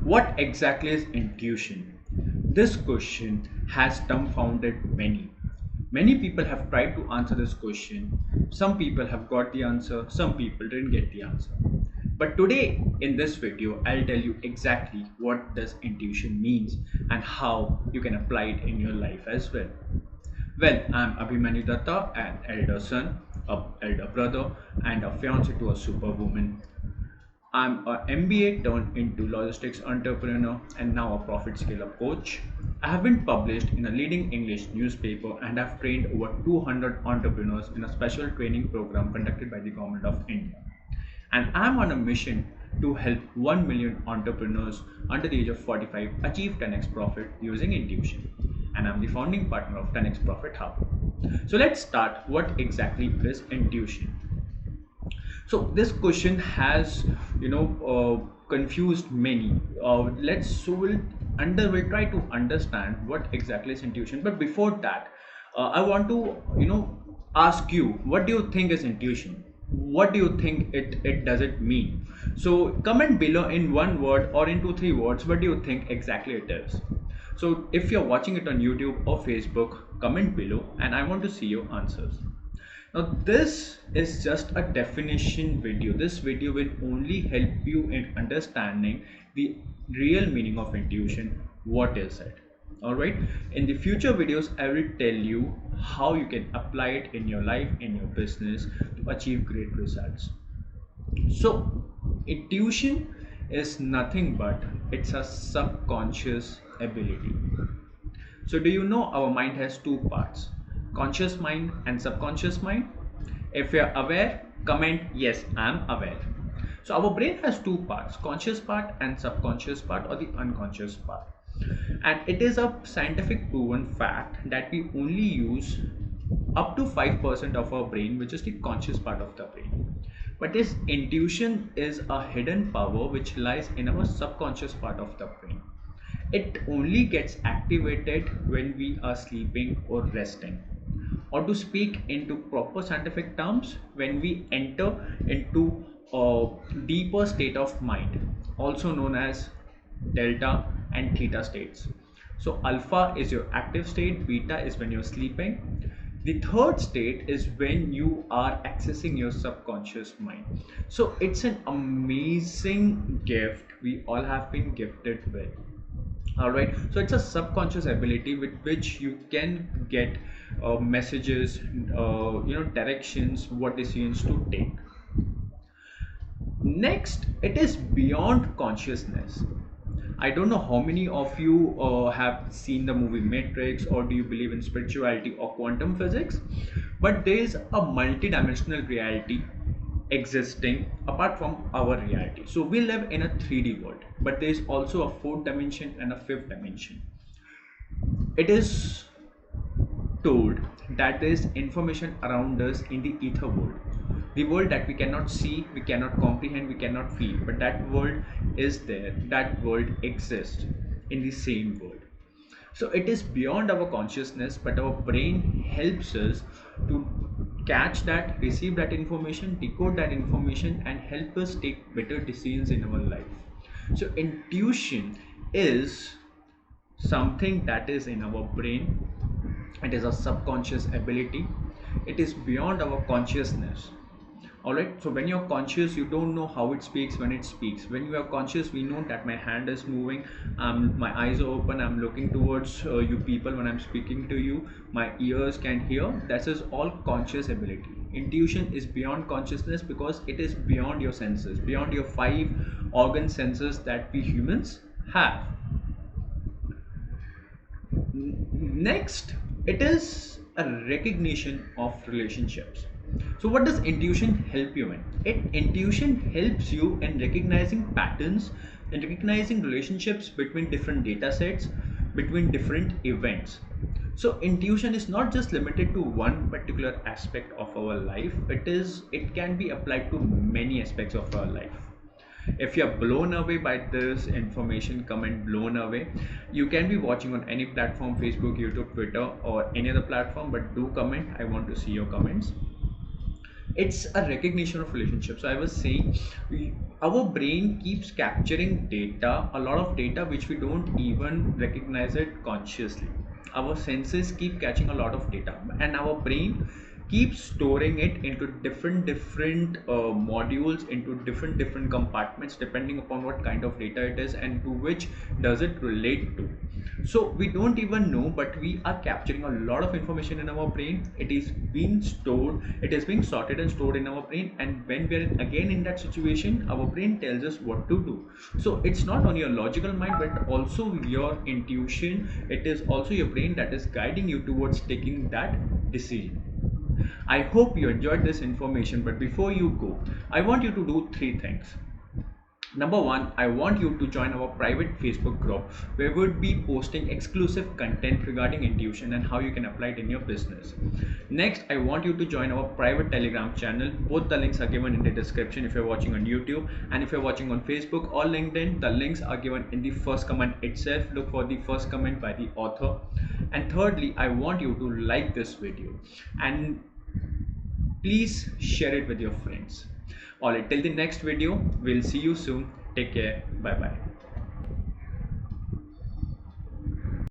What exactly is intuition? This question has dumbfounded many. Many people have tried to answer this question. Some people have got the answer, some people didn't get the answer. But today in this video, I'll tell you exactly what does intuition means and how you can apply it in your life as well. Well, I'm Abhimanyu Datta, an elder son, a elder brother, and a fiance to a superwoman. I'm a MBA turned into logistics entrepreneur and now a profit scaler coach. I have been published in a leading English newspaper and have trained over 200 entrepreneurs in a special training program conducted by the Government of India. And I'm on a mission to help 1 million entrepreneurs under the age of 45 achieve 10x profit using intuition. And I'm the founding partner of 10x Profit Hub. So let's start. What exactly is intuition? So this question has confused many. Let's so we'll try to understand what exactly is intuition. But before that, I want to ask you, what do you think is intuition? What do you think it does it mean? So comment below in one word or in 2 3 words, what do you think exactly it is? So if you're watching it on YouTube or Facebook, comment below and I want to see your answers. Now, this is just a definition video. This video will only help you in understanding the real meaning of intuition. What is it? Alright. In the future videos, I will tell you how you can apply it in your life, in your business to achieve great results. So, intuition is nothing but it's a subconscious ability. So do you know our mind has two parts, conscious mind and subconscious mind? If you're aware, comment yes, I'm aware. So our brain has two parts, conscious part and subconscious part or the unconscious part. And it is a scientific proven fact that we only use up to 5% of our brain, which is the conscious part of the brain. But this intuition is a hidden power which lies in our subconscious part of the brain. It only gets activated when we are sleeping or resting, or to speak into proper scientific terms, when we enter into a deeper state of mind, also known as delta and theta states. So alpha is your active state, beta is when you're sleeping. The third state is when you are accessing your subconscious mind. So it's an amazing gift we all have been gifted with. All right, so it's a subconscious ability with which you can get messages, directions, what decisions to take. Next, it is beyond consciousness. I don't know how many of you have seen the movie Matrix, or do you believe in spirituality or quantum physics, but there is a multi-dimensional reality existing apart from our reality. So we live in a 3D world, but there is also a fourth dimension and a fifth dimension. It is told that there is information around us in the ether world, the world that we cannot see, we cannot comprehend, we cannot feel, but that world is there, that world exists in the same world. So it is beyond our consciousness, but our brain helps us to catch that, receive that information, decode that information, and help us take better decisions in our life. So intuition is something that is in our brain. It is a subconscious ability. It is beyond our consciousness. Alright, so when you're conscious, you don't know how it speaks when it speaks. When you are conscious, we know that my hand is moving, my eyes are open, I'm looking towards you people when I'm speaking to you, my ears can hear. That is all conscious ability. Intuition is beyond consciousness because it is beyond your senses, beyond your 5 organ senses that we humans have. Next, it is a recognition of relationships. So what does intuition help you in? Intuition helps you in recognizing patterns and recognizing relationships between different data sets, between different events. So intuition is not just limited to one particular aspect of our life. It can be applied to many aspects of our life. If you're blown away by this information, comment blown away. You can be watching on any platform, Facebook, YouTube, Twitter, or any other platform, but do comment. I want to see your comments. It's a recognition of relationship. So I was saying, our brain keeps capturing data, a lot of data which we don't even recognize it consciously. Our senses keep catching a lot of data, and our brain keeps storing it into different modules, into different compartments, depending upon what kind of data it is and to which does it relate to. So we don't even know, but we are capturing a lot of information in our brain. It is being stored, it is being sorted and stored in our brain, and when we are again in that situation, our brain tells us what to do. So it's not only your logical mind, but also your intuition. It is also your brain that is guiding you towards taking that decision. I hope you enjoyed this information, but before you go, I want you to do three things. Number one, I want you to join our private Facebook group where we would be posting exclusive content regarding intuition and how you can apply it in your business. Next, I want you to join our private Telegram channel. Both the links are given in the description if you're watching on YouTube, and if you're watching on Facebook or LinkedIn, the links are given in the first comment itself. Look for the first comment by the author. And thirdly, I want you to like this video and please share it with your friends. Alright, till the next video, we'll see you soon. Take care. Bye bye.